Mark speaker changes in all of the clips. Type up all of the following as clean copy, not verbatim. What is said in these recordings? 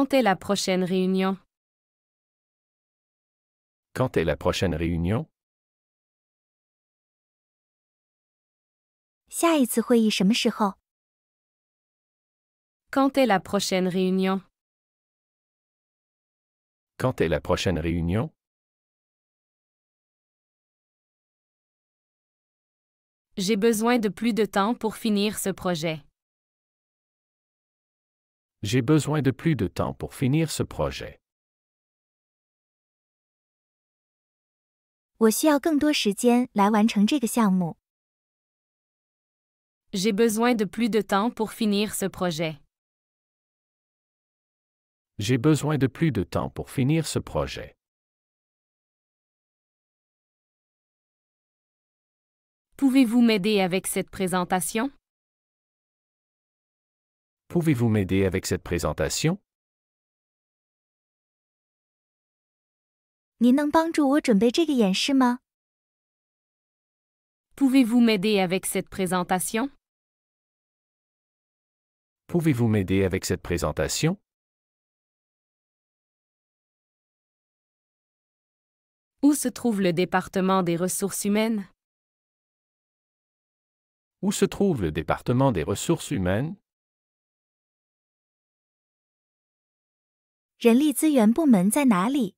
Speaker 1: Quand est la prochaine réunion?
Speaker 2: Quand est la prochaine réunion?
Speaker 3: 下一次会议什么时候？
Speaker 1: Quand est la prochaine réunion?
Speaker 2: Quand est la prochaine réunion?
Speaker 1: J'ai besoin de plus de temps pour finir ce projet.
Speaker 2: J'ai besoin de plus de temps pour finir ce projet.
Speaker 3: 我需要更多时间来完成这个项目。
Speaker 1: J'ai besoin de plus de temps pour finir ce projet.
Speaker 2: J'ai besoin de plus de temps pour finir ce projet.
Speaker 1: Pouvez-vous m'aider avec cette présentation?
Speaker 2: Pouvez-vous m'aider avec cette présentation?
Speaker 3: 您能帮助我准备这个演示吗？
Speaker 1: Pouvez-vous m'aider avec cette présentation?
Speaker 2: Pouvez-vous m'aider avec cette présentation?
Speaker 1: Où se trouve le département des ressources humaines?
Speaker 2: Où se trouve le département des ressources humaines?
Speaker 3: 人力资源部门在哪里？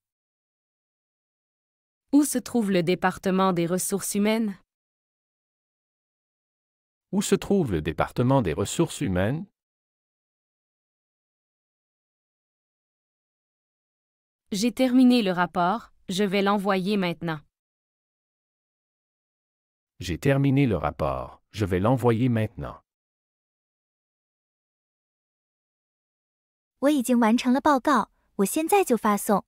Speaker 1: Où se trouve le département des ressources humaines?
Speaker 2: Où se trouve le département des ressources humaines?
Speaker 1: J'ai terminé le rapport, je vais l'envoyer maintenant.
Speaker 2: J'ai terminé le rapport, je vais l'envoyer maintenant.
Speaker 3: 我已经完成了报告，我现在就发送。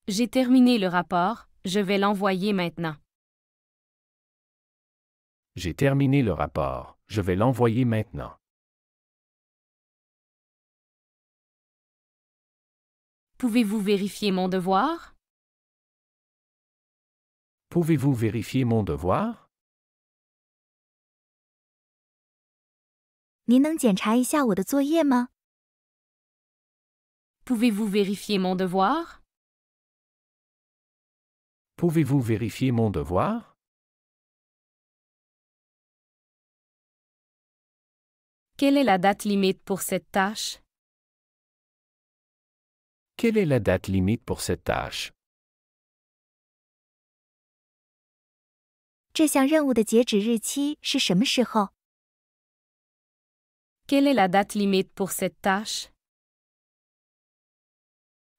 Speaker 1: J'ai terminé le rapport, je vais l'envoyer maintenant.
Speaker 2: J'ai terminé le rapport, je vais l'envoyer maintenant.
Speaker 1: Pouvez-vous vérifier mon devoir?
Speaker 2: Pouvez-vous vérifier mon devoir?
Speaker 3: 您能检查一下我的作业吗？
Speaker 1: Pouvez-vous vérifier mon devoir?
Speaker 2: Pouvez-vous vérifier mon devoir?
Speaker 1: Quelle est la date limite pour cette tâche?
Speaker 2: Quelle est la date limite pour cette tâche?
Speaker 3: 这项任务的截止日期是什么时候？
Speaker 1: Quelle est la date limite pour cette tâche?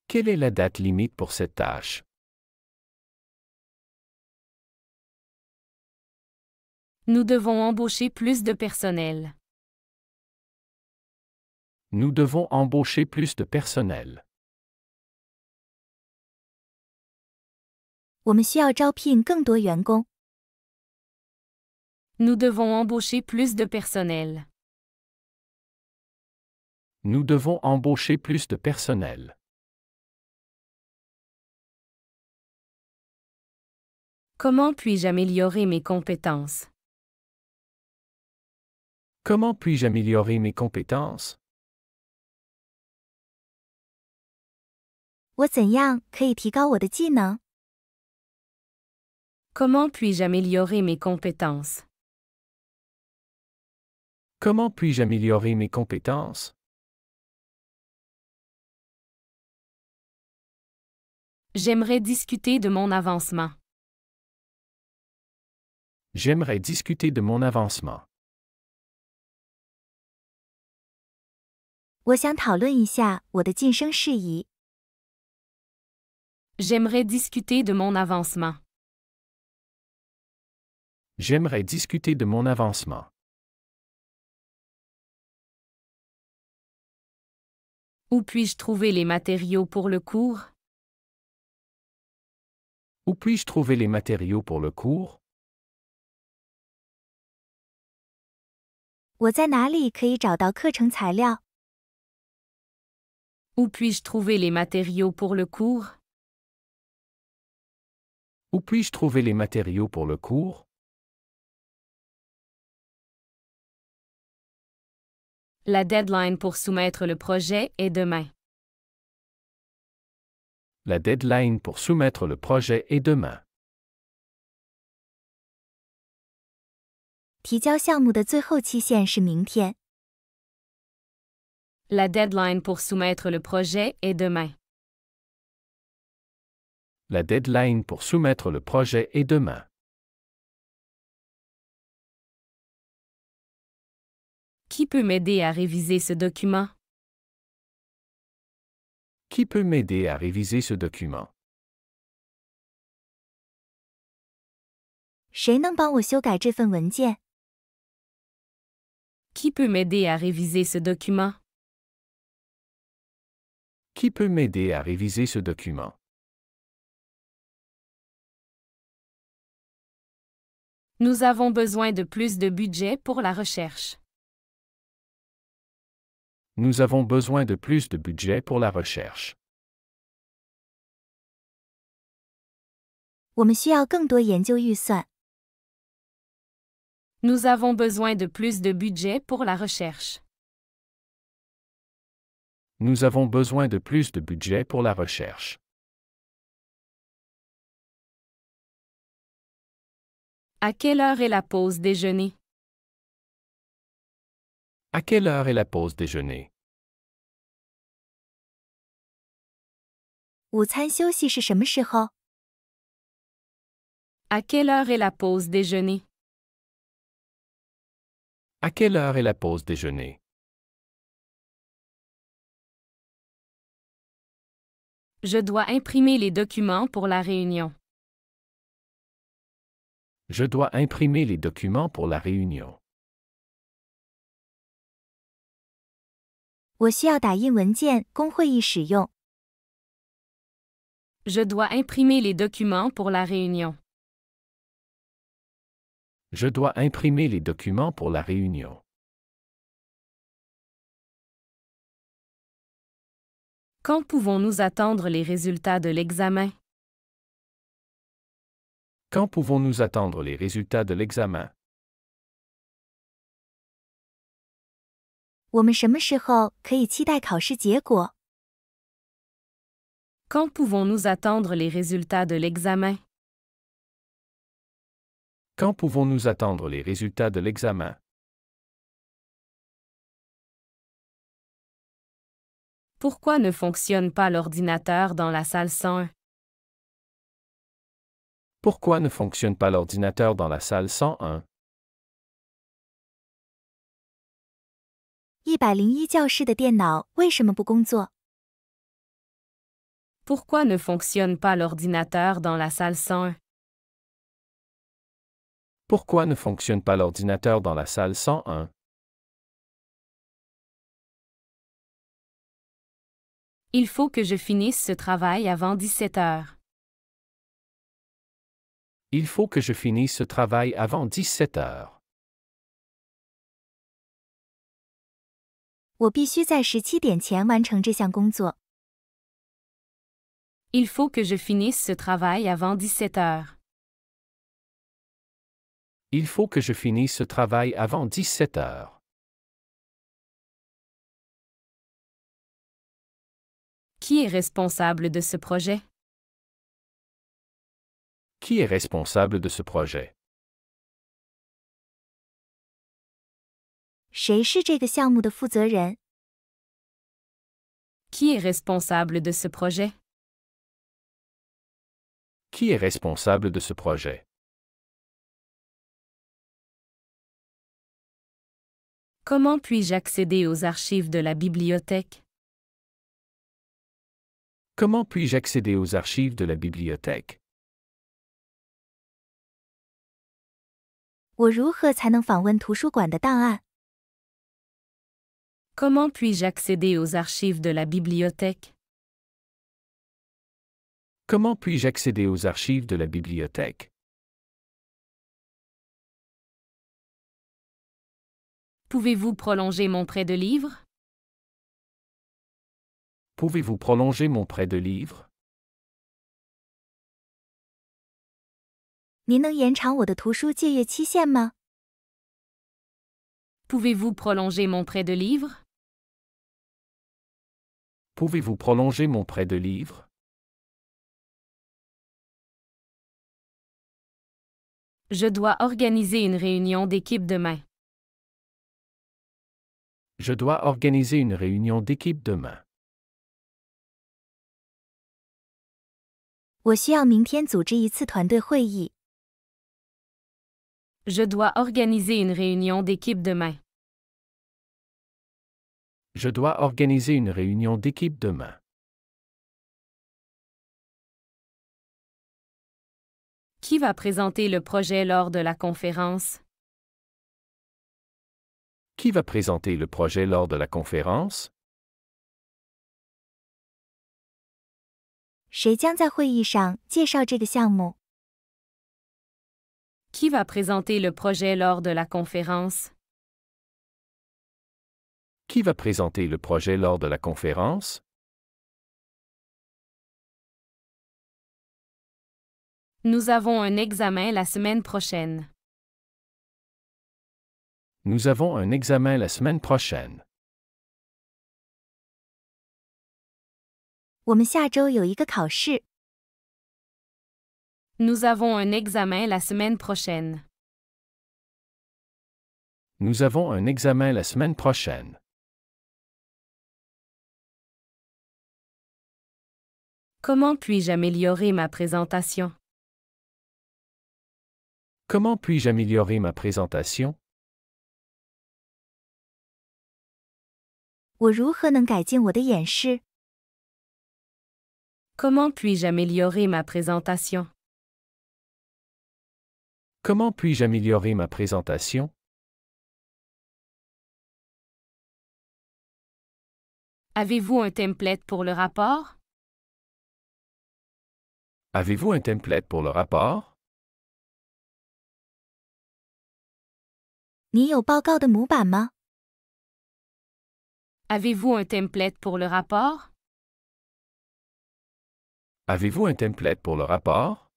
Speaker 2: Quelle est la date limite pour cette tâche?
Speaker 1: Nous devons embaucher plus de personnel.
Speaker 2: Nous devons embaucher plus de personnel.
Speaker 3: 我们需要招聘更多员工。
Speaker 1: Nous devons embaucher plus de personnel.
Speaker 2: Nous devons embaucher plus de personnel.
Speaker 1: Comment puis-je améliorer mes compétences?
Speaker 2: Comment puis-je améliorer mes compétences?
Speaker 3: 我怎样可以提高我的技能？
Speaker 1: Comment puis-je améliorer mes compétences?
Speaker 2: Comment puis-je améliorer mes compétences?
Speaker 1: J'aimerais discuter de mon avancement.
Speaker 2: J'aimerais discuter de mon avancement.
Speaker 3: 我想讨论一下我的晋升事宜。
Speaker 1: J'aimerais discuter de mon avancement.
Speaker 2: J'aimerais discuter de mon avancement.
Speaker 1: Où puis-je trouver les matériaux pour le cours?
Speaker 2: Où puis-je trouver les matériaux pour le cours?
Speaker 3: 我在哪里可以找到课程材料？
Speaker 1: Où puis-je trouver les matériaux pour le cours?
Speaker 2: Où puis-je trouver les matériaux pour le cours?
Speaker 1: La deadline pour soumettre le projet est demain.
Speaker 2: La deadline pour soumettre le projet est demain.
Speaker 3: 提交项目的最后期限是明天。
Speaker 1: La deadline pour soumettre le projet est demain.
Speaker 2: La deadline pour soumettre le projet est demain.
Speaker 1: Qui peut m'aider à réviser ce document?
Speaker 2: Qui peut m'aider à réviser ce document?
Speaker 3: 谁能帮我修改这份文件？
Speaker 1: Qui peut m'aider à réviser ce document?
Speaker 2: Qui peut m'aider à réviser ce document?
Speaker 1: Nous avons besoin de plus de budget pour la recherche.
Speaker 2: Nous avons besoin de plus de budget pour la recherche.
Speaker 3: 我们需要更多研究预算。
Speaker 1: Nous avons besoin de plus de budget pour la recherche.
Speaker 2: Nous avons besoin de plus de budget pour la recherche.
Speaker 1: À quelle heure est la pause déjeuner?
Speaker 2: À quelle heure est la pause déjeuner?
Speaker 3: 午餐休息是什么时候？
Speaker 1: À quelle heure est la pause déjeuner?
Speaker 2: À quelle heure est la pause déjeuner?
Speaker 1: Je dois imprimer les documents pour la réunion.
Speaker 2: Je dois imprimer les documents pour la réunion.
Speaker 3: 我需要打印文件供会议使用。
Speaker 1: Je dois imprimer les documents pour la réunion.
Speaker 2: Je dois imprimer les documents pour la réunion.
Speaker 1: Quand pouvons-nous attendre les résultats de l'examen?
Speaker 2: Quand pouvons-nous attendre les résultats de l'examen?
Speaker 3: 我们什么时候可以期待考试结果？
Speaker 1: Quand pouvons-nous attendre les résultats de l'examen?
Speaker 2: Quand pouvons-nous attendre les résultats de l'examen?
Speaker 1: Pourquoi ne fonctionne pas l'ordinateur dans la salle 101?
Speaker 2: Pourquoi ne fonctionne pas l'ordinateur dans la salle 101?
Speaker 3: 101教室的电脑为什么不工作？
Speaker 1: Pourquoi ne fonctionne pas l'ordinateur dans la salle 101?
Speaker 2: Pourquoi ne fonctionne pas l'ordinateur dans la salle 101?
Speaker 1: Il faut que je finisse ce travail avant 17 heures.
Speaker 2: Il faut que je finisse ce travail avant 17 heures.
Speaker 3: 我必须在17点前完成这项工作。
Speaker 1: Il faut que je finisse ce travail avant 17 heures.
Speaker 2: Il faut que je finisse ce travail avant 17 heures.
Speaker 1: Qui est responsable de ce projet?
Speaker 2: Qui est responsable de ce projet?
Speaker 3: 谁是这个项目的负责人？
Speaker 1: Qui est responsable de ce projet?
Speaker 2: Qui est responsable de ce projet?
Speaker 1: Comment puis-je accéder aux archives de la bibliothèque?
Speaker 2: Comment puis-je accéder aux archives de la bibliothèque?
Speaker 3: 我如何才能访问图书馆的档案？
Speaker 1: Comment puis-je accéder aux archives de la bibliothèque?
Speaker 2: Comment puis-je accéder aux archives de la bibliothèque?
Speaker 1: Pouvez-vous prolonger mon prêt de livres?
Speaker 2: Pouvez-vous prolonger mon prêt de livres?
Speaker 3: 您能延长我的图书借阅期限吗？
Speaker 1: Pouvez-vous prolonger mon prêt de livres?
Speaker 2: Pouvez-vous prolonger mon prêt de livres?
Speaker 1: Je dois organiser une réunion d'équipe demain.
Speaker 2: Je dois organiser une réunion d'équipe demain.
Speaker 3: 我需要明天组织一次团队会议。
Speaker 1: Je dois organiser une réunion d'équipe demain.
Speaker 2: Je dois organiser une réunion d'équipe demain.
Speaker 1: Qui va présenter le projet lors de la conférence?
Speaker 2: Qui va présenter le projet lors de la conférence?
Speaker 3: 谁将在会议上介绍这个项目？
Speaker 1: Qui va présenter le projet lors de la conférence?
Speaker 2: Qui va présenter le projet lors de la conférence?
Speaker 1: Nous avons un examen la semaine prochaine.
Speaker 2: Nous avons un examen la semaine prochaine.
Speaker 3: 我们下周有一个考试。
Speaker 1: Nous avons un examen la semaine prochaine.
Speaker 2: Nous avons un examen la semaine prochaine.
Speaker 1: Comment puis-je améliorer ma présentation?
Speaker 2: Comment puis-je améliorer ma présentation?
Speaker 3: 我如何能改进我的演示？
Speaker 1: Comment puis-je améliorer ma présentation?
Speaker 2: Comment puis-je améliorer ma présentation?
Speaker 1: Avez-vous un template pour le rapport?
Speaker 2: Avez-vous un template pour le rapport?
Speaker 3: 你有报告的模板吗？
Speaker 1: Avez-vous un template pour le rapport?
Speaker 2: Avez-vous un template pour le rapport?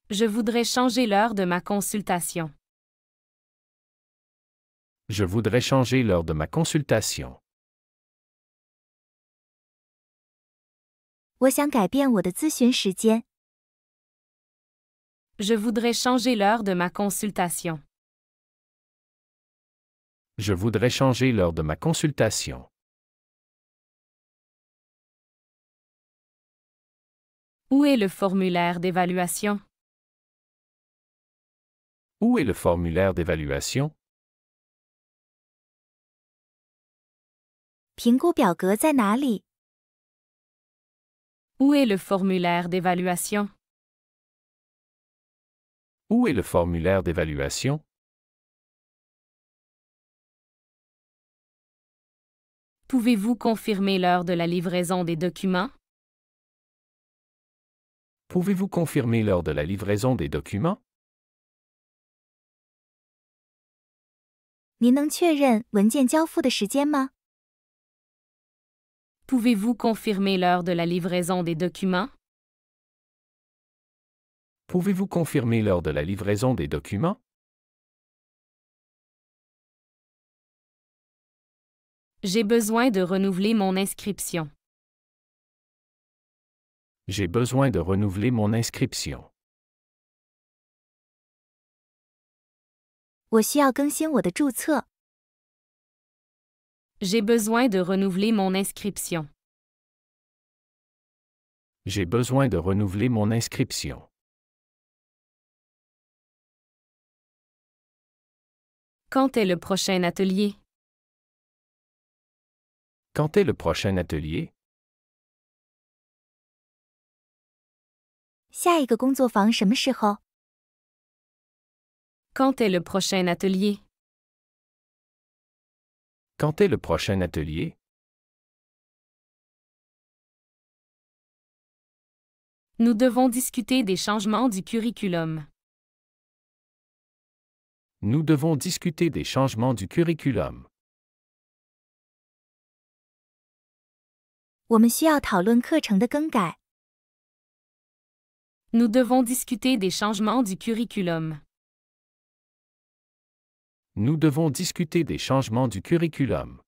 Speaker 1: Je voudrais changer l'heure de ma consultation.
Speaker 2: Je voudrais changer l'heure de ma consultation.
Speaker 3: 我想改变我的咨询时间。
Speaker 1: Je voudrais changer l'heure de ma consultation.
Speaker 2: Je voudrais changer l'heure de ma consultation.
Speaker 1: Où est le formulaire d'évaluation?
Speaker 2: Où est le formulaire d'évaluation?
Speaker 3: 评估表格在哪里？
Speaker 1: Où est le formulaire d'évaluation?
Speaker 2: Où est le formulaire d'évaluation?
Speaker 1: Pouvez-vous confirmer l'heure de la livraison des documents?
Speaker 2: Pouvez-vous confirmer l'heure de la livraison des documents?
Speaker 3: 您能确认文件交付的时间吗？
Speaker 1: Pouvez-vous confirmer l'heure de la livraison des documents?
Speaker 2: Pouvez-vous confirmer l'heure de la livraison des documents?
Speaker 1: J'ai besoin de renouveler mon inscription.
Speaker 2: J'ai besoin de renouveler mon inscription.
Speaker 3: 我需要更新我的注册。
Speaker 1: J'ai besoin de renouveler mon inscription.
Speaker 2: J'ai besoin de renouveler mon inscription.
Speaker 1: Quand est le prochain atelier?
Speaker 2: Quand est le prochain atelier?
Speaker 3: 下一个工作坊什么时候？
Speaker 1: Quand est le prochain atelier?
Speaker 2: Quand est le prochain atelier?
Speaker 1: Nous devons discuter des changements du curriculum.
Speaker 2: Nous devons discuter des changements du curriculum.
Speaker 3: 我们需要讨论课程的更改。
Speaker 1: Nous devons discuter des changements du curriculum.
Speaker 2: Nous devons discuter des changements du curriculum.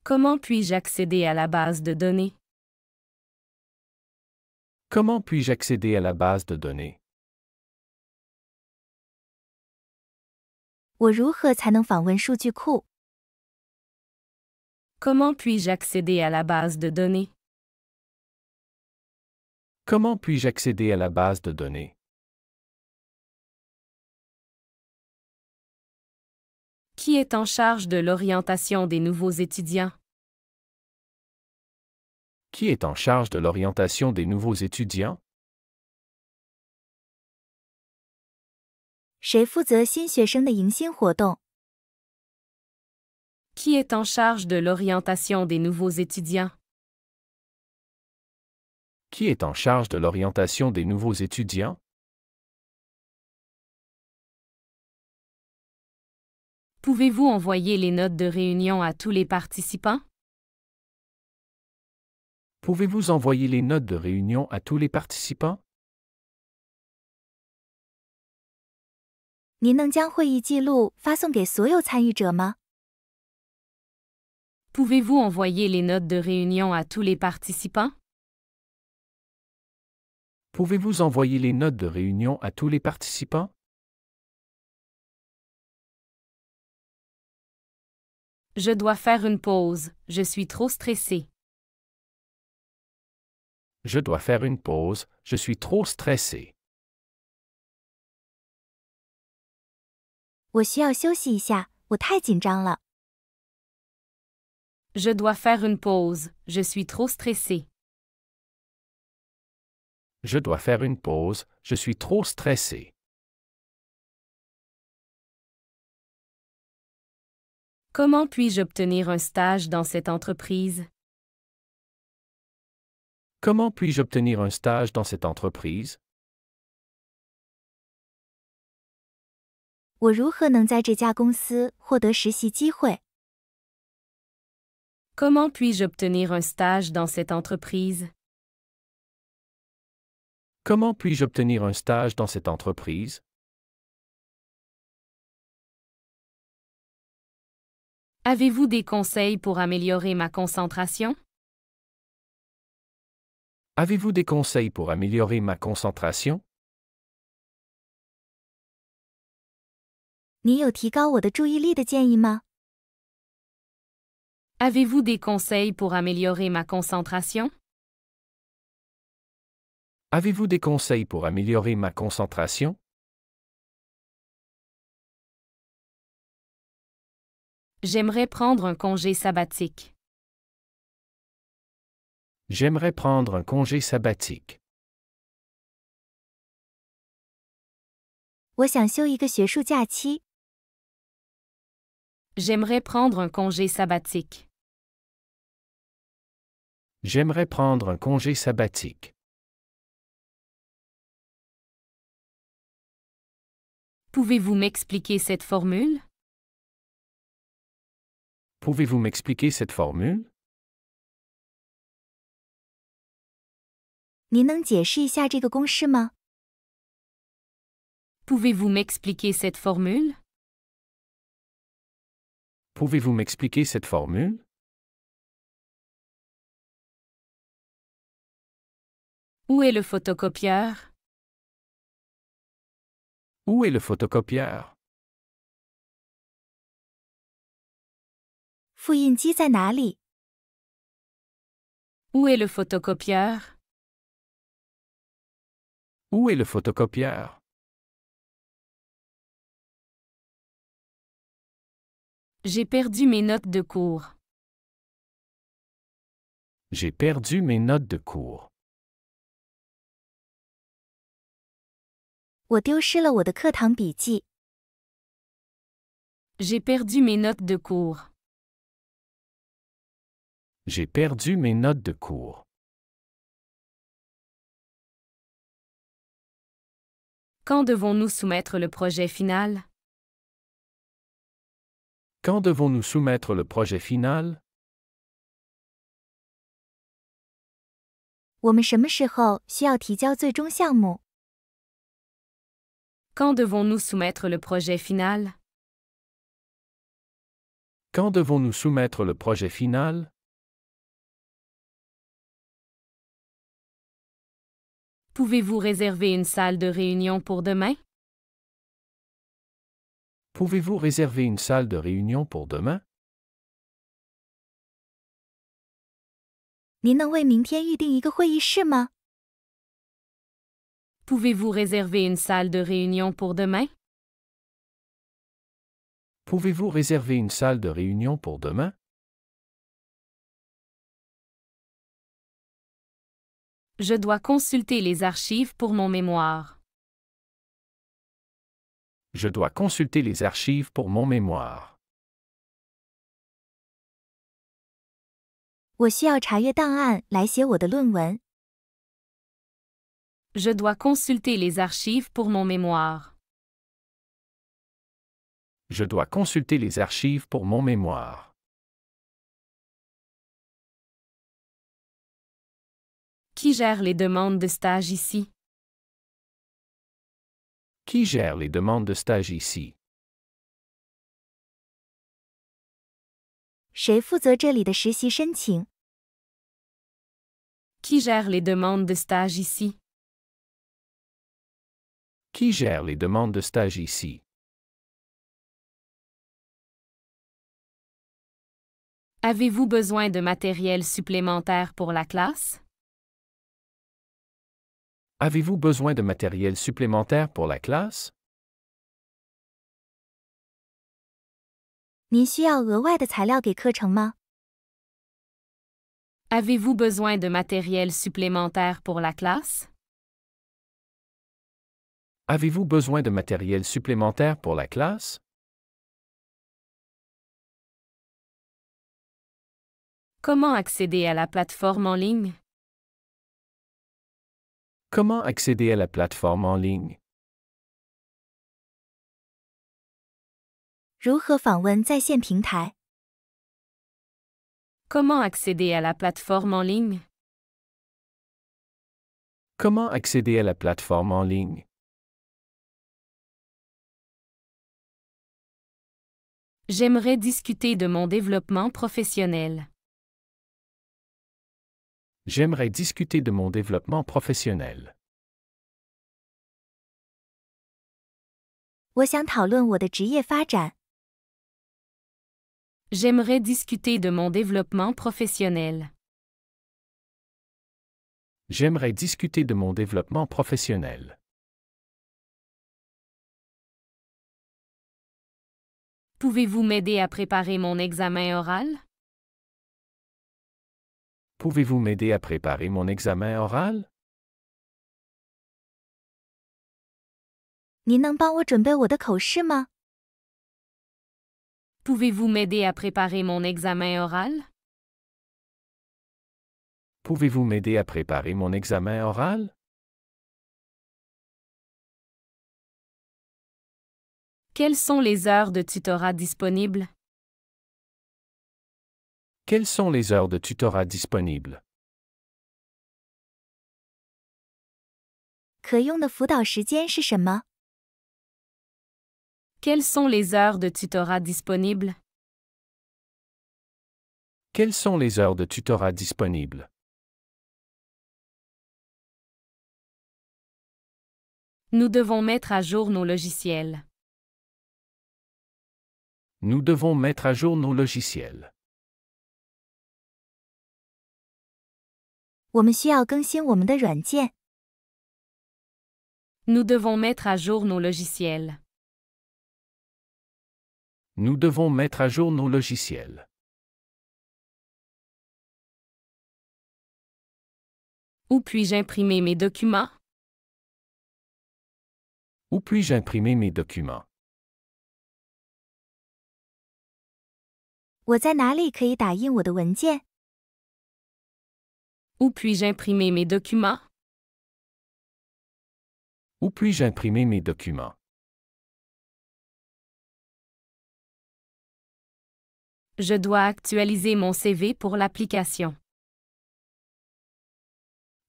Speaker 1: Comment puis-je accéder à la base de données?
Speaker 2: Comment puis-je accéder à la base de données?
Speaker 3: 我如何才能访问数据库？
Speaker 1: Comment puis-je accéder à la base de données?
Speaker 2: Comment puis-je accéder à la base de données?
Speaker 1: Qui est en charge de l'orientation des nouveaux étudiants?
Speaker 2: Qui est en charge de l'orientation des nouveaux étudiants?
Speaker 3: 谁负责新学生的迎新活动？
Speaker 1: Qui est en charge de l'orientation des nouveaux étudiants?
Speaker 2: Qui est en charge de l'orientation des nouveaux étudiants?
Speaker 1: Pouvez-vous envoyer les notes de réunion à tous les participants?
Speaker 2: Pouvez-vous envoyer les notes de réunion à tous les participants?
Speaker 3: 您能将会议记录发送给所有参与者吗？
Speaker 1: Pouvez-vous envoyer les notes de réunion à tous les participants?
Speaker 2: Pouvez-vous envoyer les notes de réunion à tous les participants?
Speaker 1: Je dois faire une pause, je suis trop stressé.
Speaker 2: Je dois faire une pause, je suis trop stressé.
Speaker 3: 我需要休息一下，我太紧张了。
Speaker 1: Je dois faire une pause, je suis trop stressé.
Speaker 2: Je dois faire une pause, je suis trop stressé.
Speaker 1: Comment puis-je obtenir un stage dans cette entreprise?
Speaker 2: Comment puis-je obtenir un stage dans cette entreprise?
Speaker 3: 我如何能在这家公司获得实习机会？
Speaker 1: Comment puis-je obtenir un stage dans cette entreprise?
Speaker 2: Comment puis-je obtenir un stage dans cette entreprise?
Speaker 1: Avez-vous des conseils pour améliorer ma concentration?
Speaker 2: Avez-vous des conseils pour améliorer ma concentration?
Speaker 3: 你有提高我的注意力的建议吗？
Speaker 1: Avez-vous des conseils pour améliorer ma concentration?
Speaker 2: Avez-vous des conseils pour améliorer ma concentration?
Speaker 1: J'aimerais prendre un congé sabbatique.
Speaker 2: J'aimerais prendre un congé sabbatique.
Speaker 3: 我想休一个学术假期。
Speaker 1: J'aimerais prendre un congé sabbatique.
Speaker 2: J'aimerais prendre un congé sabbatique.
Speaker 1: Pouvez-vous m'expliquer cette formule?
Speaker 2: Pouvez-vous m'expliquer cette formule?
Speaker 3: 您能解释一下这个公式吗？
Speaker 1: Pouvez-vous m'expliquer cette formule?
Speaker 2: Pouvez-vous m'expliquer cette formule?
Speaker 1: Où est le photocopieur?
Speaker 2: Où est le photocopieur?
Speaker 3: 复印机在哪里？
Speaker 1: Où est le photocopieur?
Speaker 2: Où est le photocopieur?
Speaker 1: J'ai perdu mes notes de cours.
Speaker 2: J'ai perdu mes notes de cours.
Speaker 3: 我丢失了我的课堂笔记。
Speaker 1: J'ai perdu mes notes de cours.
Speaker 2: J'ai perdu mes notes de cours.
Speaker 1: Quand devons-nous soumettre le projet final?
Speaker 2: Quand devons-nous soumettre le projet final?
Speaker 3: 我们什么时候需要提交最终项目？
Speaker 1: Quand devons-nous soumettre le projet final?
Speaker 2: Quand devons-nous soumettre le projet final?
Speaker 1: Pouvez-vous réserver une salle de réunion pour demain?
Speaker 2: Pouvez-vous réserver une salle de réunion pour demain?
Speaker 3: 您能为明天预定一个会议室吗？
Speaker 1: Pouvez-vous réserver une salle de réunion pour demain?
Speaker 2: Pouvez-vous réserver une salle de réunion pour demain?
Speaker 1: Je dois consulter les archives pour mon mémoire.
Speaker 2: Je dois consulter les archives pour mon mémoire.
Speaker 3: 我需要查阅档案来写我的论文。
Speaker 1: Je dois consulter les archives pour mon mémoire.
Speaker 2: Je dois consulter les archives pour mon mémoire.
Speaker 1: Qui gère les demandes de stage ici?
Speaker 2: Qui gère les demandes de stage ici?
Speaker 3: 谁负责这里的实习申请？
Speaker 1: Qui gère les demandes de stage ici?
Speaker 2: Qui gère les demandes de stage ici?
Speaker 1: Avez-vous besoin de matériel supplémentaire pour la classe?
Speaker 2: Avez-vous besoin de matériel supplémentaire pour la classe?
Speaker 3: 您需要额外的材料给课程吗？
Speaker 1: Avez-vous besoin de matériel supplémentaire pour la classe?
Speaker 2: Avez-vous besoin de matériel supplémentaire pour la classe?
Speaker 1: Comment accéder à la plateforme en ligne?
Speaker 2: Comment accéder à la plateforme en ligne?
Speaker 3: 如何访问在线平台？
Speaker 1: Comment accéder à la plateforme en ligne?
Speaker 2: Comment accéder à la plateforme en ligne?
Speaker 1: J'aimerais discuter de mon développement professionnel.
Speaker 2: J'aimerais discuter de mon développement professionnel.
Speaker 3: 我想讨论我的职业发展。
Speaker 1: J'aimerais discuter de mon développement professionnel.
Speaker 2: J'aimerais discuter de mon développement professionnel.
Speaker 1: Pouvez-vous m'aider à préparer mon examen oral?
Speaker 2: Pouvez-vous m'aider à préparer mon examen oral?
Speaker 3: 您能帮我准备我的口试吗？
Speaker 1: Pouvez-vous m'aider à préparer mon examen oral?
Speaker 2: Pouvez-vous m'aider à préparer mon examen oral?
Speaker 1: Quelles sont les heures de tutorat disponibles?
Speaker 2: Quelles sont les heures de tutorat disponibles?
Speaker 3: 可用的辅导时间是什么？
Speaker 1: Quelles sont les heures de tutorat disponibles?
Speaker 2: Quelles sont les heures de tutorat disponibles?
Speaker 1: Nous devons mettre à jour nos logiciels.
Speaker 2: Nous devons mettre à jour nos logiciels.
Speaker 3: 我们需要更新我们的软件。
Speaker 1: Nous devons mettre à jour nos logiciels.
Speaker 2: Nous devons mettre à jour nos logiciels.
Speaker 1: Où puis-je imprimer mes documents?
Speaker 2: Où puis-je imprimer mes documents?
Speaker 3: 我在哪里可以打印我的文件？
Speaker 1: Où puis-je imprimer mes documents?
Speaker 2: Où puis-je imprimer mes documents?
Speaker 1: Je dois actualiser mon CV pour l'application.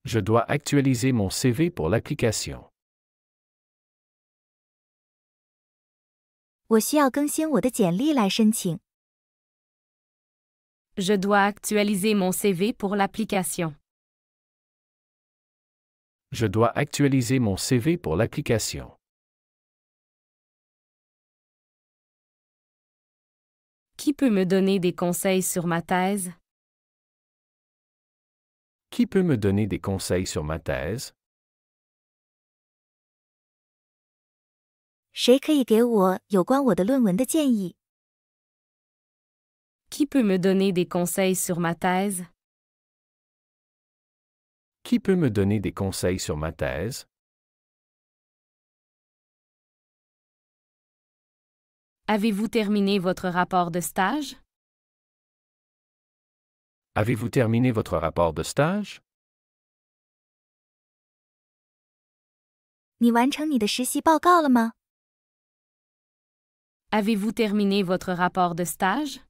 Speaker 2: Je dois actualiser mon CV pour l'application.
Speaker 3: 我需要更新我的简历来申请。
Speaker 1: Je dois actualiser mon CV pour l'application.
Speaker 2: Je dois actualiser mon CV pour l'application.
Speaker 1: Qui peut me donner des conseils sur ma thèse?
Speaker 2: Qui peut me donner des conseils sur ma thèse?
Speaker 3: 谁可以给我有关我的论文的建议？
Speaker 1: Qui peut me donner des conseils sur ma thèse?
Speaker 2: Qui peut me donner des conseils sur ma thèse?
Speaker 1: Avez-vous terminé votre rapport de stage?
Speaker 2: Avez-vous terminé votre rapport de stage?
Speaker 3: 你完成你的实习报告了吗？
Speaker 1: Avez-vous terminé votre rapport de stage?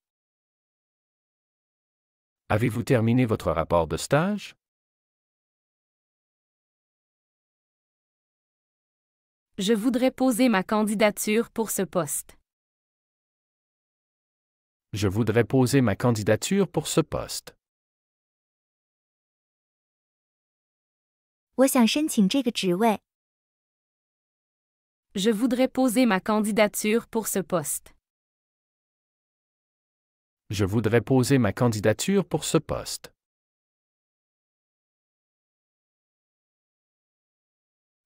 Speaker 2: Avez-vous terminé votre rapport de stage?
Speaker 1: Je voudrais poser ma candidature pour ce poste.
Speaker 2: Je voudrais poser ma candidature pour ce poste.
Speaker 3: 我想申请这个职位。
Speaker 1: Je voudrais poser ma candidature pour ce poste.
Speaker 2: Je voudrais poser ma candidature pour ce poste.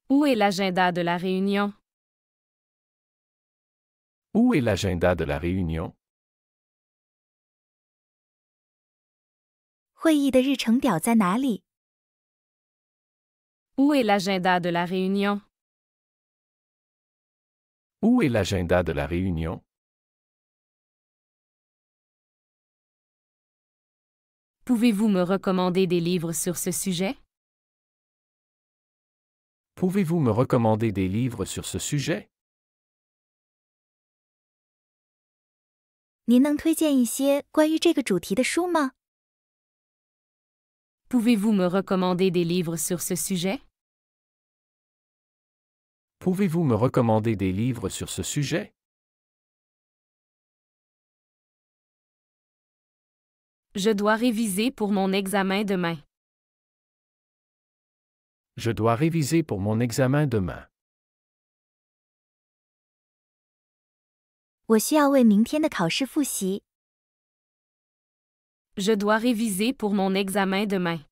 Speaker 1: Où est l'agenda de la réunion?
Speaker 2: Où est l'agenda de la réunion?
Speaker 3: 会议的日程表在哪里？
Speaker 1: Où est l'agenda de la réunion?
Speaker 2: Où est l'agenda de la réunion?
Speaker 1: Pouvez-vous me recommander des livres sur ce sujet?
Speaker 2: Pouvez-vous me recommander des livres sur ce sujet?
Speaker 3: 您能推荐一些关于这个主题的书吗？
Speaker 1: Pouvez-vous me recommander des livres sur ce sujet?
Speaker 2: Pouvez-vous me recommander des livres sur ce sujet?
Speaker 1: Je dois réviser pour mon examen demain.
Speaker 2: Je dois réviser pour mon examen demain.
Speaker 3: 我需要为明天的考试复习。
Speaker 1: Je dois réviser pour mon examen demain.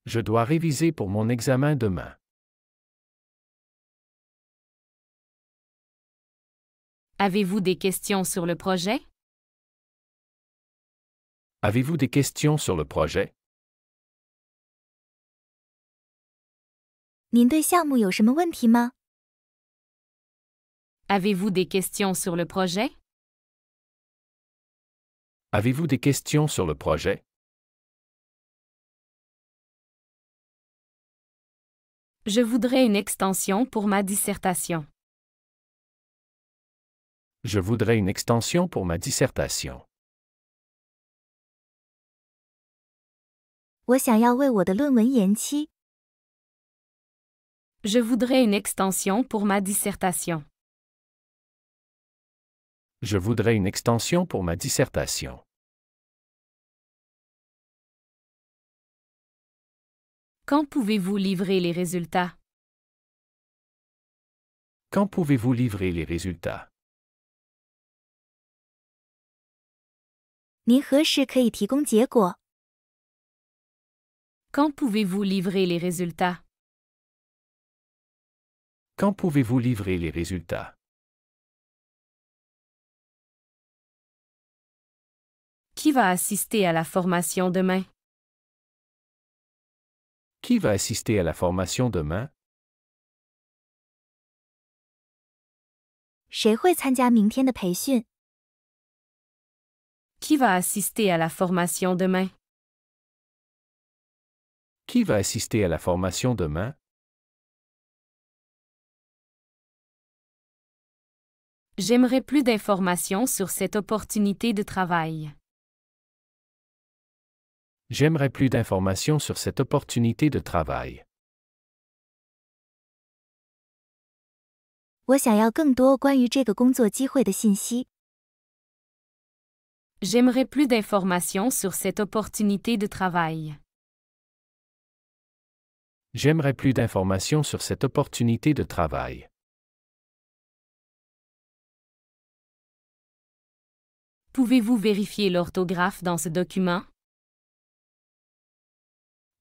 Speaker 2: Je dois réviser pour mon examen demain.
Speaker 1: Avez-vous des questions sur le projet?
Speaker 2: Avez-vous des questions sur le projet?
Speaker 3: 您对项目有什么问题吗？
Speaker 1: Avez-vous des questions sur le projet?
Speaker 2: Avez-vous des questions sur le projet?
Speaker 1: Je voudrais une extension pour ma dissertation.
Speaker 2: Je voudrais une extension pour ma dissertation.
Speaker 3: 我想要为我的论文延期。
Speaker 1: Je voudrais une extension pour ma dissertation.
Speaker 2: Je voudrais une extension pour ma dissertation.
Speaker 1: Quand pouvez-vous livrer les résultats?
Speaker 2: Quand pouvez-vous livrer les résultats?
Speaker 3: 您何时可以提供结果？
Speaker 1: Quand pouvez-vous livrer les résultats?
Speaker 2: Quand pouvez-vous livrer les résultats?
Speaker 1: Qui va assister à la formation demain?
Speaker 2: Qui va assister à la formation demain?
Speaker 3: 谁会参加明天的培训？
Speaker 1: Qui va assister à la formation demain?
Speaker 2: Qui va assister à la formation demain?
Speaker 1: J'aimerais plus d'informations sur cette opportunité de travail.
Speaker 2: J'aimerais plus d'informations sur cette opportunité de travail.
Speaker 3: 我想要更多关于这个工作机会的信息。
Speaker 1: J'aimerais plus d'informations sur cette opportunité de travail.
Speaker 2: J'aimerais plus d'informations sur cette opportunité de travail.
Speaker 1: Pouvez-vous vérifier l'orthographe dans ce document?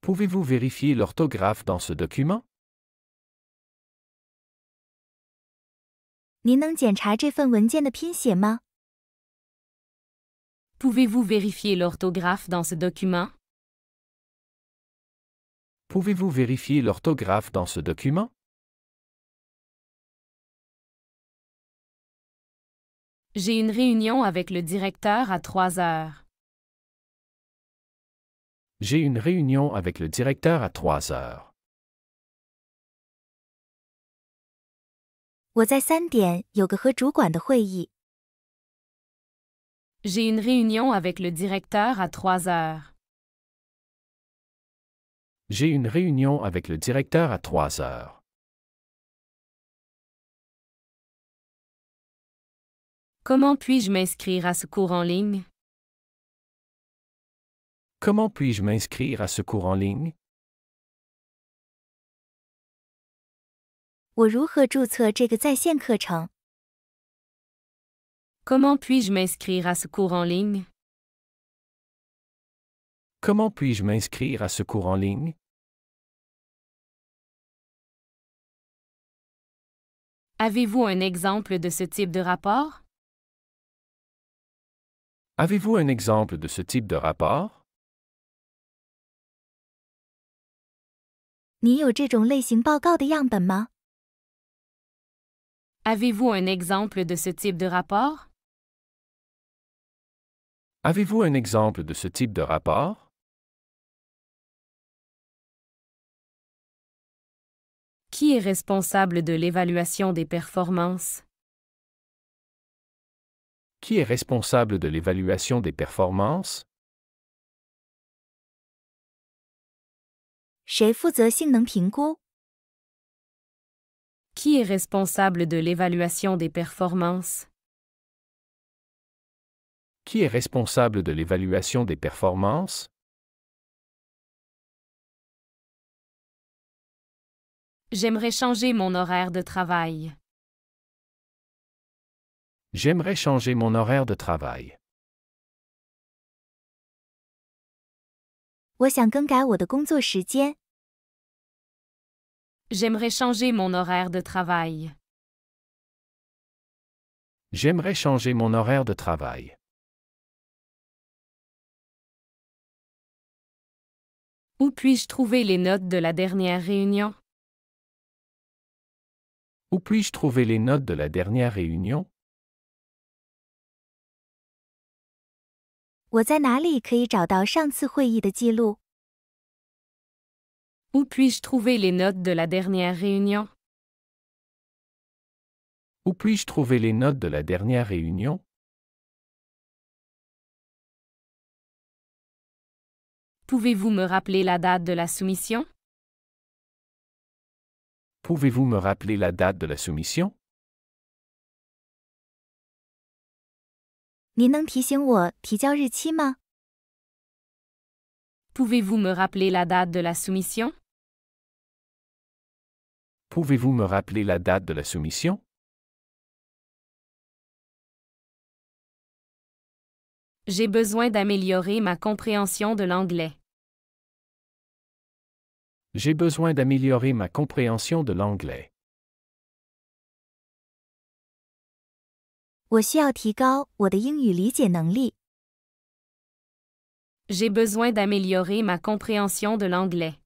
Speaker 2: Pouvez-vous vérifier l'orthographe dans ce document?
Speaker 3: 您能检查这份文件的拼写吗？
Speaker 1: Pouvez-vous vérifier l'orthographe dans ce document?
Speaker 2: Pouvez-vous vérifier l'orthographe dans ce document?
Speaker 1: J'ai une réunion avec le directeur à 3 heures.
Speaker 2: J'ai une réunion avec le directeur à 3 heures.
Speaker 3: 我在3点有个和主管的会议。
Speaker 1: J'ai une réunion avec le directeur à 3 heures.
Speaker 2: J'ai une réunion avec le directeur à 3 heures.
Speaker 1: Comment puis-je m'inscrire à ce cours en ligne?
Speaker 2: Comment puis-je m'inscrire à ce cours en ligne?
Speaker 3: 我如何注册这个在线课程？
Speaker 1: Comment puis-je m'inscrire à ce cours en ligne?
Speaker 2: Comment puis-je m'inscrire à ce cours en ligne?
Speaker 1: Avez-vous un exemple de ce type de rapport?
Speaker 2: Avez-vous un exemple de ce type de rapport?
Speaker 3: 你有这种类型报告的样本吗？
Speaker 1: Avez-vous un exemple de ce type de rapport?
Speaker 2: Avez-vous un exemple de ce type de rapport?
Speaker 1: Qui est responsable de l'évaluation des performances?
Speaker 2: Qui est responsable de l'évaluation des performances?
Speaker 3: 谁负责性能评估？
Speaker 1: Qui est responsable de l'évaluation des performances?
Speaker 2: Qui est responsable de l'évaluation des performances?
Speaker 1: J'aimerais changer mon horaire de travail.
Speaker 2: J'aimerais changer mon horaire de travail.
Speaker 3: 我想更改我的工作时间。
Speaker 1: J'aimerais changer mon horaire de travail.
Speaker 2: J'aimerais changer mon horaire de travail.
Speaker 1: Où puis-je trouver les notes de la dernière réunion?
Speaker 2: Où puis-je trouver les notes de la dernière réunion?
Speaker 3: 我在哪里可以找到上次会议的记录？
Speaker 1: Où puis-je trouver les notes de la dernière réunion?
Speaker 2: Où puis-je trouver les notes de la dernière réunion?
Speaker 1: Pouvez-vous me rappeler la date de la soumission?
Speaker 2: Pouvez-vous me rappeler la date de la soumission?
Speaker 3: 您能提醒我提交日期吗？
Speaker 1: Pouvez-vous me rappeler la date de la soumission?
Speaker 2: Pouvez-vous me rappeler la date de la soumission?
Speaker 1: J'ai besoin d'améliorer ma compréhension de l'anglais.
Speaker 2: J'ai besoin d'améliorer ma compréhension de l'anglais.
Speaker 3: 我需要提高我的英语理解能力。
Speaker 1: J'ai besoin d'améliorer ma compréhension de l'anglais.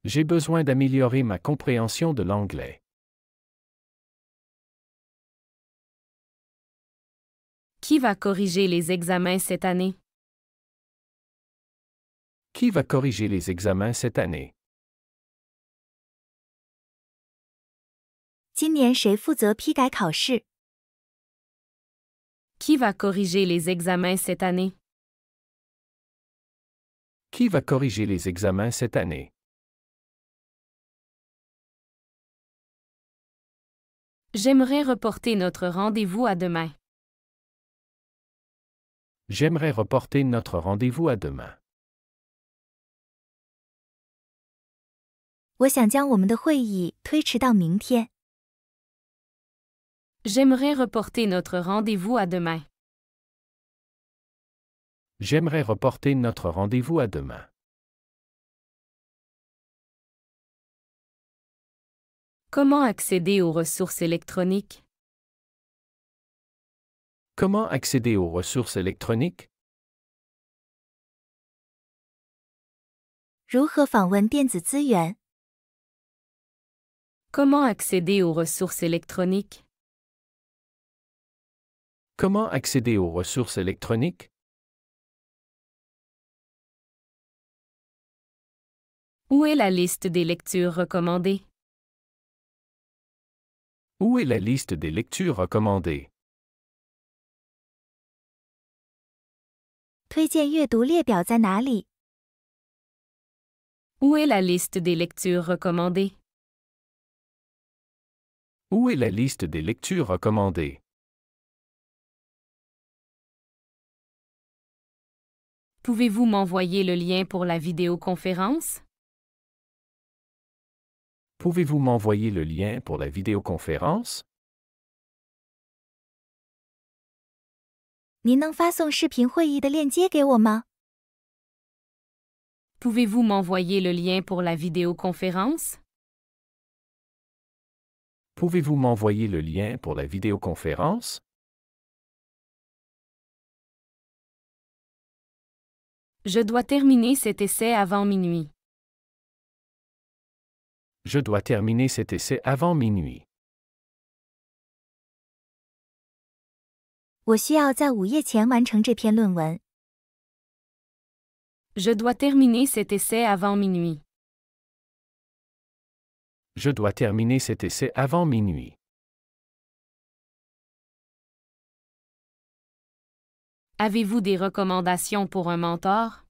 Speaker 2: J'ai besoin d'améliorer ma compréhension de l'anglais.
Speaker 1: Qui va corriger les examens cette année?
Speaker 2: Qui va corriger les examens cette année?
Speaker 3: 今年谁负责批改考试？
Speaker 1: Qui va corriger les examens cette année?
Speaker 2: Qui va corriger les examens cette année?
Speaker 1: J'aimerais reporter notre rendez-vous à demain.
Speaker 2: J'aimerais reporter notre rendez-vous à demain.
Speaker 3: 我想将我们的会议推迟到明天。
Speaker 1: J'aimerais reporter notre rendez-vous à demain.
Speaker 2: J'aimerais reporter notre rendez-vous à demain.
Speaker 1: Comment accéder aux ressources électroniques?
Speaker 2: Comment accéder aux ressources électroniques?
Speaker 3: 如何访问电子资源？
Speaker 1: Comment accéder aux ressources électroniques?
Speaker 2: Comment accéder aux ressources électroniques?
Speaker 1: Où est la liste des lectures recommandées?
Speaker 2: Où est la liste des lectures recommandées?
Speaker 3: 推荐阅读列表在哪里？
Speaker 1: Où est la liste des lectures recommandées?
Speaker 2: Où est la liste des lectures recommandées?
Speaker 1: Pouvez-vous m'envoyer le lien pour la vidéoconférence?
Speaker 2: Pouvez-vous m'envoyer le lien pour la vidéoconférence?
Speaker 3: 您能发送视频会议的链接给我吗？
Speaker 1: Pouvez-vous m'envoyer le lien pour la vidéoconférence?
Speaker 2: Pouvez-vous m'envoyer le lien pour la vidéoconférence?
Speaker 1: Je dois terminer cet essai avant minuit.
Speaker 2: Je dois terminer cet essai avant minuit.
Speaker 3: 我需要在午夜前完成这篇论文。
Speaker 1: Je dois terminer cet essai avant minuit.
Speaker 2: Je dois terminer cet essai avant minuit.
Speaker 1: Avez-vous des recommandations pour un mentor?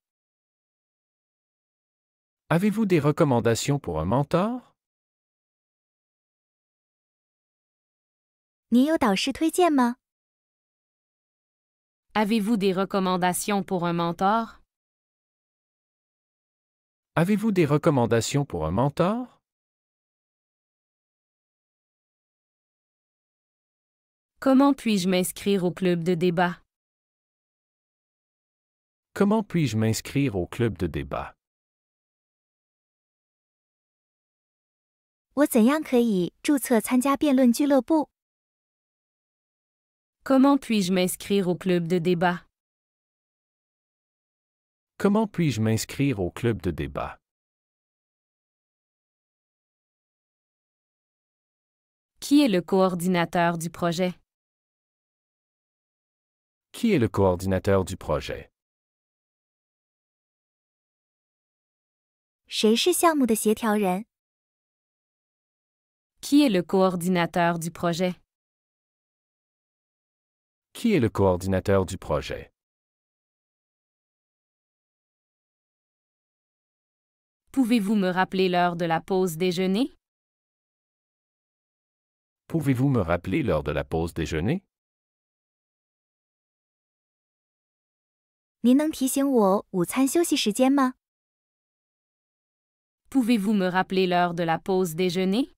Speaker 2: Avez-vous des recommandations pour un mentor?
Speaker 3: 您有导师推荐吗？
Speaker 1: Avez-vous des recommandations pour un mentor?
Speaker 2: Avez-vous des recommandations pour un mentor?
Speaker 1: Comment puis-je m'inscrire au club de débat?
Speaker 2: Comment puis-je m'inscrire au club de débat?
Speaker 3: 我怎样可以注册参加辩论俱乐部？
Speaker 1: Comment puis-je m'inscrire au club de débat?
Speaker 2: Comment puis-je m'inscrire au club de débat?
Speaker 1: Qui est le coordinateur du projet?
Speaker 2: Qui est le coordinateur du projet?
Speaker 3: 谁是项目的协调人？
Speaker 1: Qui est le coordinateur du projet?
Speaker 2: Qui est le coordinateur du projet?
Speaker 1: Pouvez-vous me rappeler l'heure de la pause déjeuner?
Speaker 2: Pouvez-vous me rappeler l'heure de la pause déjeuner?
Speaker 3: 您能提醒我午餐休息时间吗？
Speaker 1: Pouvez-vous me rappeler l'heure de la pause déjeuner?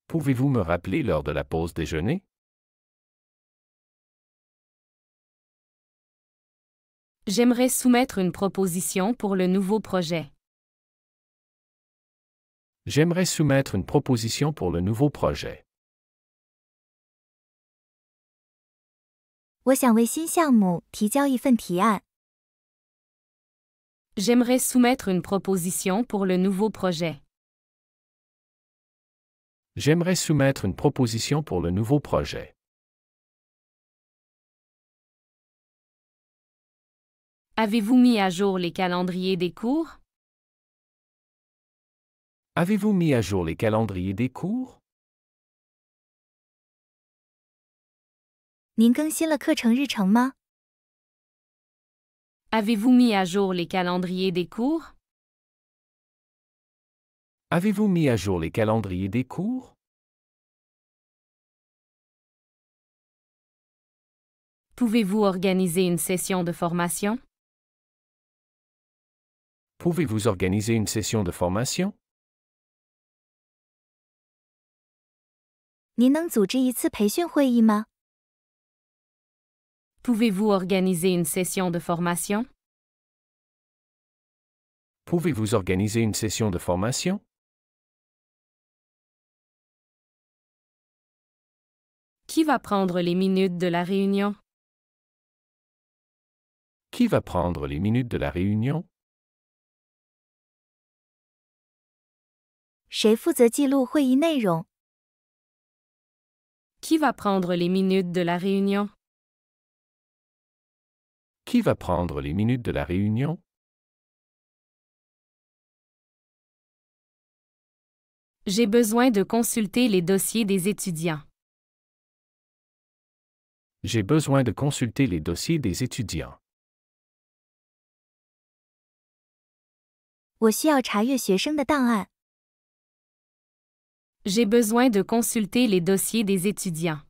Speaker 2: Pouvez-vous me rappeler l'heure de la pause déjeuner?
Speaker 1: J'aimerais soumettre une proposition pour le nouveau projet.
Speaker 2: J'aimerais soumettre une proposition pour le nouveau projet.
Speaker 3: 我想为新项目提交一份提案。
Speaker 1: J'aimerais soumettre une proposition pour le nouveau projet.
Speaker 2: J'aimerais soumettre une proposition pour le nouveau projet.
Speaker 1: Avez-vous mis à jour les calendriers des cours?
Speaker 2: Avez-vous mis à jour les calendriers des cours?
Speaker 3: 您更新了课程日程吗？
Speaker 1: Avez-vous mis à jour les calendriers des cours?
Speaker 2: Avez-vous mis à jour les calendriers des cours?
Speaker 1: Pouvez-vous organiser une session de formation?
Speaker 2: Pouvez-vous organiser une session de formation?
Speaker 3: 您能组织一次培训会议吗？
Speaker 1: Pouvez-vous organiser une session de formation?
Speaker 2: Pouvez-vous organiser une session de formation?
Speaker 1: Qui va prendre les minutes de la réunion?
Speaker 2: Qui va prendre les minutes de la réunion?
Speaker 3: 谁负责记录会议内容？
Speaker 1: Qui va prendre les minutes de la réunion?
Speaker 2: Qui va prendre les minutes de la réunion?
Speaker 1: J'ai besoin de consulter les dossiers des étudiants.
Speaker 2: J'ai besoin de consulter les dossiers des étudiants.
Speaker 3: 我需要查阅学生的档案。
Speaker 1: J'ai besoin de consulter les dossiers des étudiants.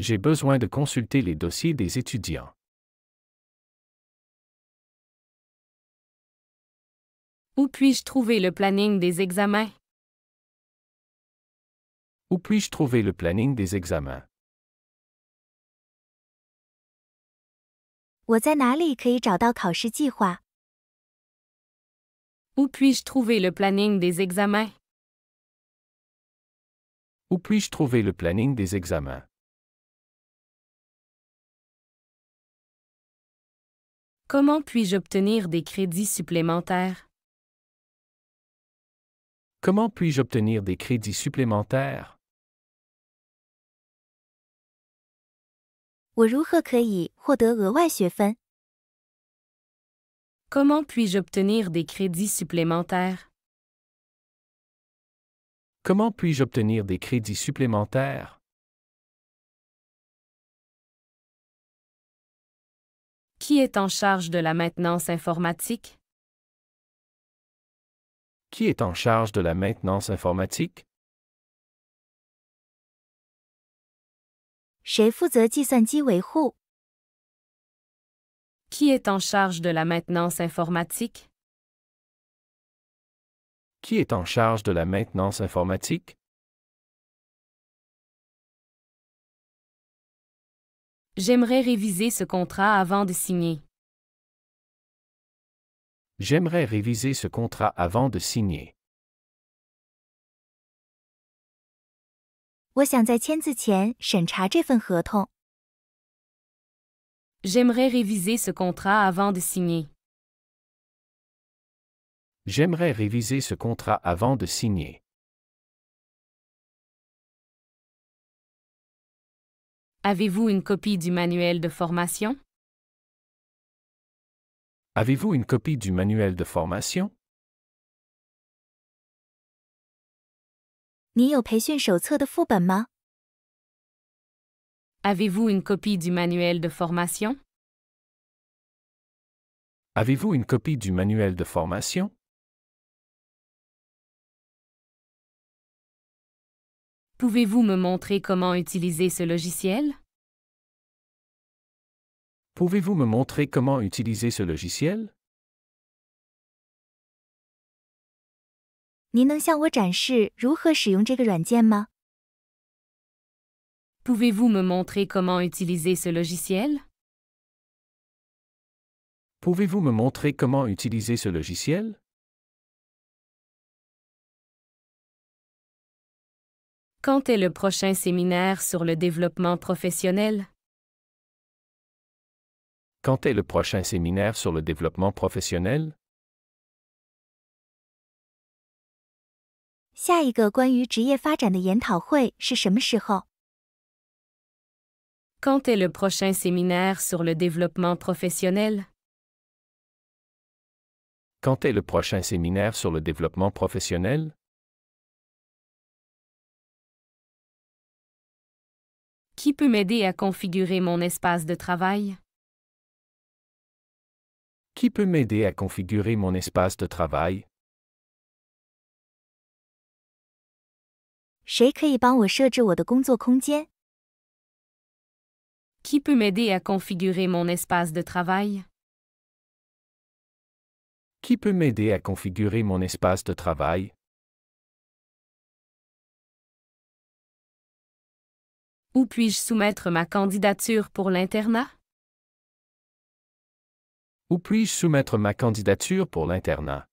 Speaker 2: J'ai besoin de consulter les dossiers des étudiants.
Speaker 1: Où puis-je trouver le planning des examens?
Speaker 2: Où puis-je trouver le planning des examens?
Speaker 3: 我在哪里可以找到考试计划？
Speaker 1: Où puis-je trouver le planning des examens?
Speaker 2: Où puis-je trouver le planning des examens?
Speaker 1: Comment puis-je obtenir des crédits supplémentaires?
Speaker 2: Comment puis-je obtenir des crédits supplémentaires?
Speaker 3: 我如何可以获得额外学分？
Speaker 1: Comment puis-je obtenir des crédits supplémentaires?
Speaker 2: Comment puis-je obtenir des crédits supplémentaires?
Speaker 1: Qui est en charge de la maintenance informatique?
Speaker 2: Qui est en charge de la maintenance informatique?
Speaker 3: 谁负责计算机维护？
Speaker 1: Qui est en charge de la maintenance informatique?
Speaker 2: Qui est en charge de la maintenance informatique?
Speaker 1: J'aimerais réviser ce contrat avant de signer.
Speaker 2: J'aimerais réviser ce contrat avant de signer.
Speaker 3: 我想在签字前审查这份合同。
Speaker 1: J'aimerais réviser ce contrat avant de signer.
Speaker 2: J'aimerais réviser ce contrat avant de signer.
Speaker 1: Avez-vous une copie du manuel de formation?
Speaker 2: Avez-vous une copie du manuel de formation?
Speaker 3: 你有培训手册的副本吗？
Speaker 1: Avez-vous une copie du manuel de formation?
Speaker 2: Avez-vous une copie du manuel de formation?
Speaker 1: Pouvez-vous me montrer comment utiliser ce logiciel?
Speaker 2: Pouvez-vous me montrer comment utiliser ce logiciel?
Speaker 3: 您能向我展示如何使用这个软件吗？
Speaker 1: Pouvez-vous me montrer comment utiliser ce logiciel?
Speaker 2: Pouvez-vous me montrer comment utiliser ce logiciel?
Speaker 1: Quand est le prochain séminaire sur le développement professionnel?
Speaker 2: Quand est le prochain séminaire sur le développement professionnel?
Speaker 3: 下一个关于职业发展的研讨会是什么时候？
Speaker 1: Quand est le prochain séminaire sur le développement professionnel?
Speaker 2: Quand est le prochain séminaire sur le développement professionnel?
Speaker 1: Qui peut m'aider à configurer mon espace de travail?
Speaker 2: Qui peut m'aider à configurer mon espace de travail?
Speaker 3: 谁可以帮我设置我的工作空间？
Speaker 1: Qui peut m'aider à configurer mon espace de travail?
Speaker 2: Qui peut m'aider à configurer mon espace de travail?
Speaker 1: Où puis-je soumettre ma candidature pour l'internat?
Speaker 2: Où puis-je soumettre ma candidature pour l'internat?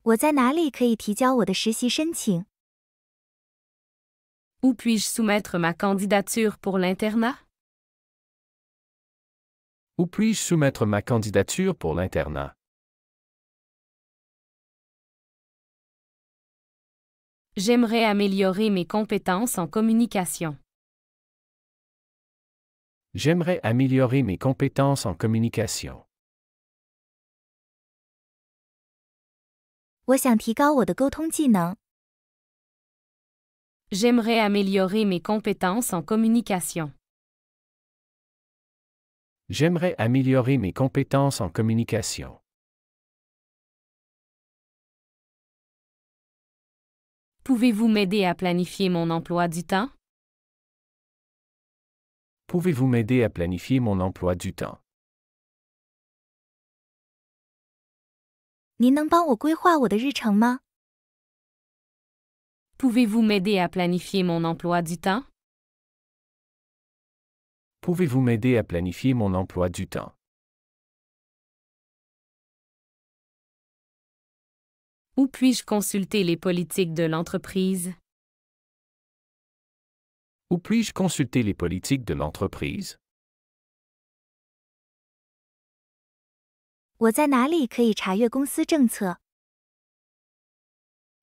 Speaker 3: 我在哪里可以提交我的实习申请？
Speaker 1: Où puis-je soumettre ma candidature pour l'internat?
Speaker 2: Où puis-je soumettre ma candidature pour l'internat?
Speaker 1: J'aimerais améliorer mes compétences en communication.
Speaker 2: J'aimerais améliorer mes compétences en communication.
Speaker 3: 我想提高我的沟通技能。
Speaker 1: J'aimerais améliorer mes compétences en communication.
Speaker 2: J'aimerais améliorer mes compétences en communication.
Speaker 1: Pouvez-vous m'aider à planifier mon emploi du temps?
Speaker 2: Pouvez-vous m'aider à planifier mon emploi du temps?
Speaker 3: 您能帮我规划我的日程吗？
Speaker 1: Pouvez-vous m'aider à planifier mon emploi du temps?
Speaker 2: Pouvez-vous m'aider à planifier mon emploi du temps?
Speaker 1: Où puis-je consulter les politiques de l'entreprise?
Speaker 2: Où puis-je consulter les politiques de l'entreprise?
Speaker 3: 我在哪里可以查阅公司政策？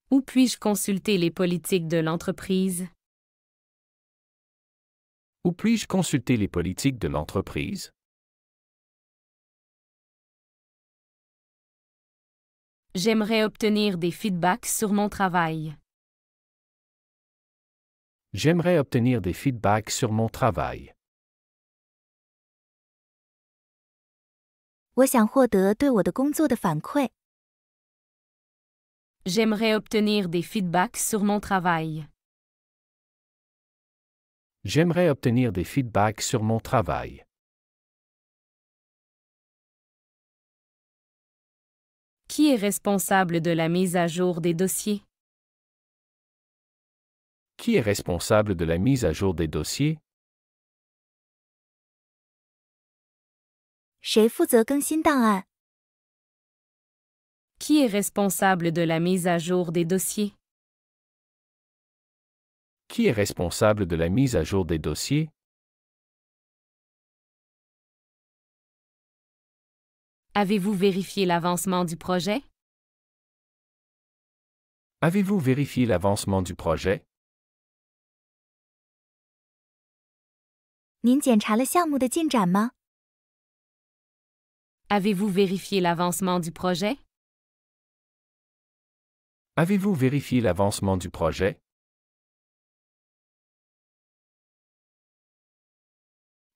Speaker 1: Où puis-je consulter les politiques de l'entreprise?
Speaker 2: Où puis-je consulter les politiques de l'entreprise?
Speaker 1: J'aimerais obtenir des feedbacks sur mon travail.
Speaker 2: J'aimerais obtenir des feedbacks sur mon travail.
Speaker 3: 我想获得对我的工作的反馈。
Speaker 1: J'aimerais obtenir des feedbacks sur mon travail.
Speaker 2: J'aimerais obtenir des feedbacks sur mon travail.
Speaker 1: Qui est responsable de la mise à jour des dossiers?
Speaker 2: Qui est responsable de la mise à jour des dossiers?
Speaker 3: 谁负责更新档案？
Speaker 1: Qui est responsable de la mise à jour des dossiers?
Speaker 2: Qui est responsable de la mise à jour des dossiers?
Speaker 1: Avez-vous vérifié l'avancement du projet?
Speaker 2: Avez-vous vérifié l'avancement du projet?
Speaker 3: 您检查了项目的进展吗？
Speaker 1: Avez-vous vérifié l'avancement du projet?
Speaker 2: Avez-vous vérifié l'avancement du projet?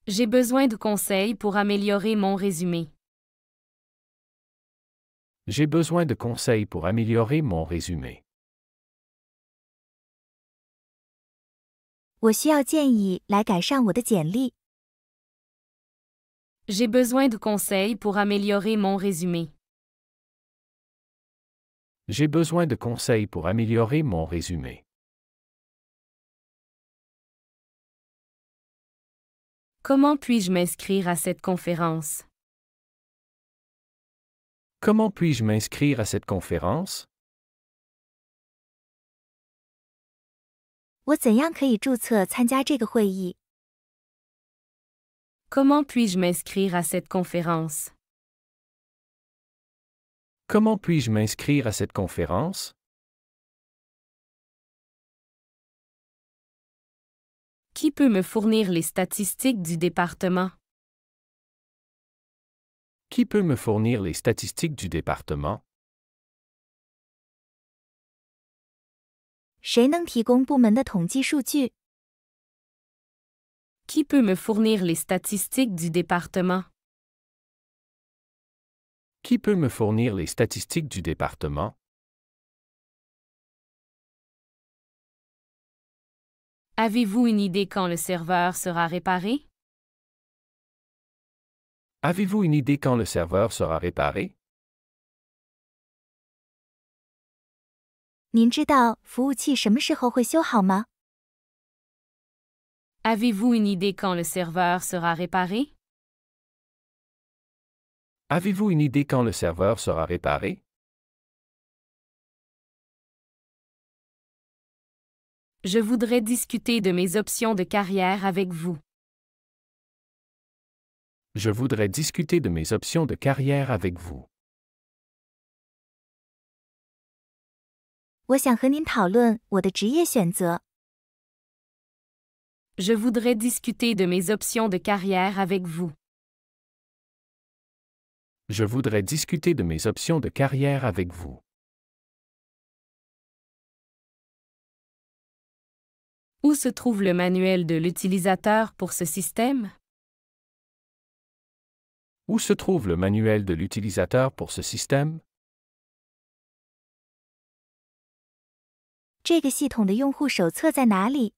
Speaker 1: J'ai besoin de conseils pour améliorer mon résumé.
Speaker 2: J'ai besoin de conseils pour améliorer mon résumé.
Speaker 3: 我需要建议来改善我的简历。
Speaker 1: J'ai besoin de conseils pour améliorer mon résumé.
Speaker 2: J'ai besoin de conseils pour améliorer mon résumé.
Speaker 1: Comment puis-je m'inscrire à cette conférence?
Speaker 2: Comment puis-je m'inscrire à cette conférence?
Speaker 3: 我怎样可以注册参加这个会议？
Speaker 1: Comment puis-je m'inscrire à cette conférence?
Speaker 2: Comment puis-je m'inscrire à cette conférence?
Speaker 1: Qui peut me fournir les statistiques du département?
Speaker 2: Qui peut me fournir les statistiques du département?
Speaker 3: 谁能提供部门的统计数据？
Speaker 1: Qui peut me fournir les statistiques du département?
Speaker 2: Qui peut me fournir les statistiques du département?
Speaker 1: Avez-vous une idée quand le serveur sera réparé?
Speaker 2: Avez-vous une idée quand le serveur sera réparé?
Speaker 3: 您知道服务器什么时候会修好吗？
Speaker 1: Avez-vous une idée quand le serveur sera réparé?
Speaker 2: Avez-vous une idée quand le serveur sera réparé?
Speaker 1: Je voudrais discuter de mes options de carrière avec vous.
Speaker 2: Je voudrais discuter de mes options de carrière avec vous.
Speaker 3: 我想和您讨论我的职业选择。
Speaker 1: Je voudrais discuter de mes options de carrière avec vous.
Speaker 2: Je voudrais discuter de mes options de carrière avec vous.
Speaker 1: Où se trouve le manuel de l'utilisateur pour ce système?
Speaker 2: Où se trouve le manuel de l'utilisateur pour ce système?
Speaker 3: 这个系统的用户手册在哪里？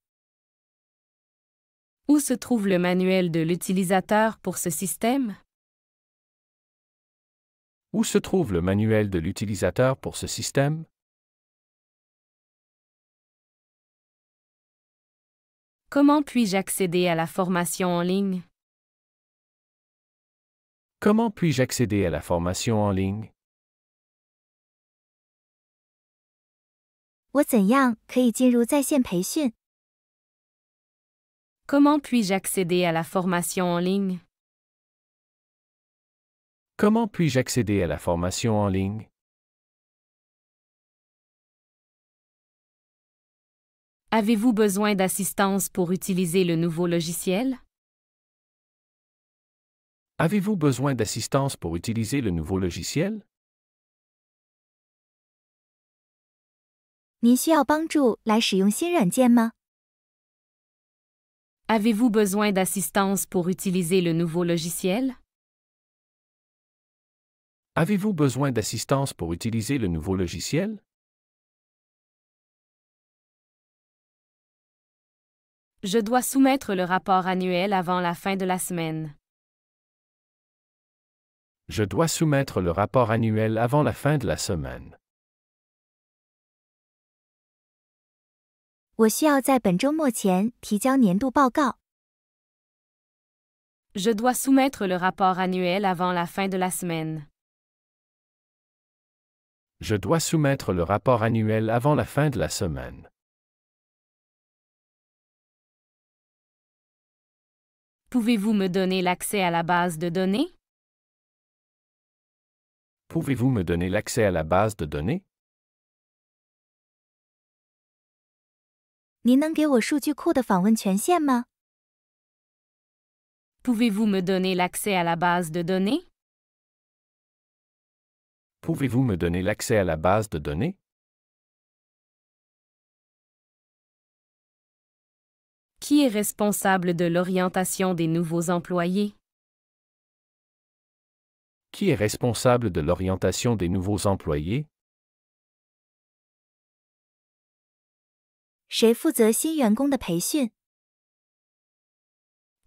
Speaker 1: Où se trouve le manuel de l'utilisateur pour ce système?
Speaker 2: Où se trouve le manuel de l'utilisateur pour ce système?
Speaker 1: Comment puis-je accéder à la formation en ligne?
Speaker 2: Comment puis-je accéder à la formation en ligne?
Speaker 3: 我怎样可以进入在线培训？
Speaker 1: Comment puis-je accéder à la formation en ligne?
Speaker 2: Comment puis-je accéder à la formation en ligne?
Speaker 1: Avez-vous besoin d'assistance pour utiliser le nouveau logiciel?
Speaker 2: Avez-vous besoin d'assistance pour utiliser le nouveau logiciel?
Speaker 3: 您需要帮助来使用新软件吗？
Speaker 1: Avez-vous besoin d'assistance pour utiliser le nouveau logiciel?
Speaker 2: Avez-vous besoin d'assistance pour utiliser le nouveau logiciel?
Speaker 1: Je dois soumettre le rapport annuel avant la fin de la semaine.
Speaker 2: Je dois soumettre le rapport annuel avant la fin de la semaine.
Speaker 3: 我需要在本周末前提交年度报告。
Speaker 1: Je dois soumettre le rapport annuel avant la fin de la semaine.
Speaker 2: Je dois soumettre le rapport annuel avant la fin de la semaine.
Speaker 1: Pouvez-vous me donner l'accès à la base de données?
Speaker 2: Pouvez-vous me donner l'accès à la base de données?
Speaker 3: 您能给我数据库的访问权限吗？
Speaker 1: Pouvez-vous me donner l'accès à la base de données?
Speaker 2: Pouvez-vous me donner l'accès à la base de données?
Speaker 1: Qui est responsable de l'orientation des nouveaux employés?
Speaker 2: Qui est responsable de l'orientation des nouveaux employés?
Speaker 3: 谁负责新员工的培训？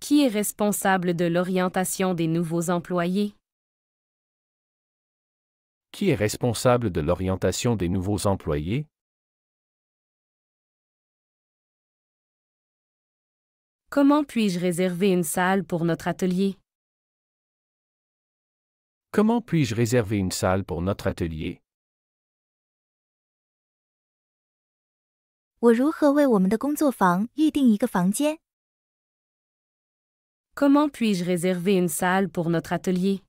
Speaker 1: Qui est responsable de l'orientation des nouveaux employés?
Speaker 2: Qui est responsable de l'orientation des nouveaux employés?
Speaker 1: Comment puis-je réserver une salle pour notre atelier?
Speaker 2: Comment puis-je réserver une salle pour notre atelier?
Speaker 3: 我如何为我们的工作坊预定一个房间？
Speaker 1: Comment puis-je réserver une salle pour notre atelier?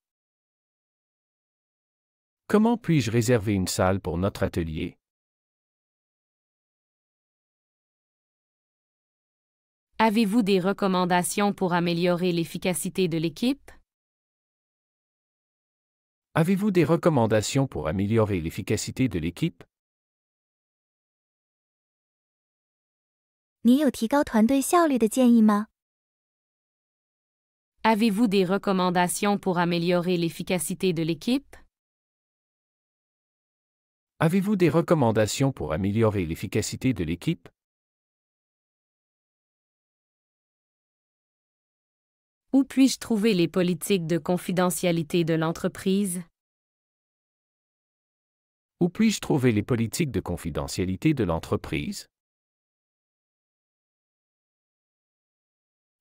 Speaker 2: Comment puis-je réserver une salle pour notre atelier?
Speaker 1: Avez-vous des recommandations pour améliorer l'efficacité de l'équipe?
Speaker 2: Avez-vous des recommandations pour améliorer l'efficacité de l'équipe?
Speaker 3: 您有提高团队效率的建议吗？
Speaker 1: Avez-vous des recommandations pour améliorer l'efficacité de l'équipe?
Speaker 2: Avez-vous des recommandations pour améliorer l'efficacité de l'équipe?
Speaker 1: Où puis-je trouver les politiques de confidentialité de l'entreprise?
Speaker 2: Où puis-je trouver les politiques de confidentialité de l'entreprise?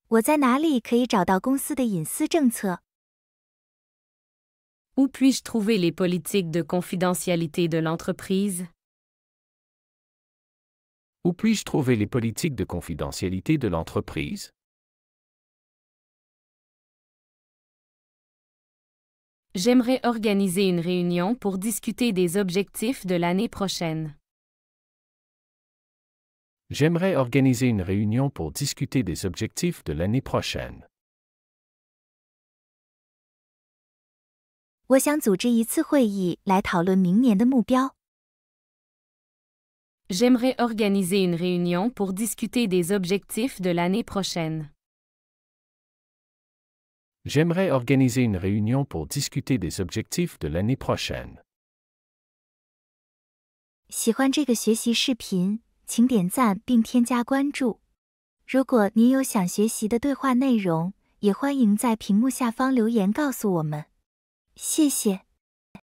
Speaker 3: 我在哪里可以找到公司的隐私政策？
Speaker 1: Où puis-je trouver les politiques de confidentialité de l'entreprise?
Speaker 2: Où puis-je trouver les politiques de confidentialité de l'entreprise?
Speaker 1: J'aimerais organiser une réunion pour discuter des objectifs de l'année prochaine.
Speaker 2: J'aimerais organiser une réunion pour discuter des objectifs de l'année prochaine.
Speaker 3: 我想组织一次会议来讨论明年的目标。
Speaker 1: J'aimerais organiser une réunion pour discuter des objectifs de l'année prochaine.
Speaker 2: J'aimerais organiser une réunion pour discuter des objectifs de l'année prochaine.
Speaker 3: 喜欢这个学习视频，请点赞并添加关注。如果您有想学习的对话内容，也欢迎在屏幕下方留言告诉我们。谢谢。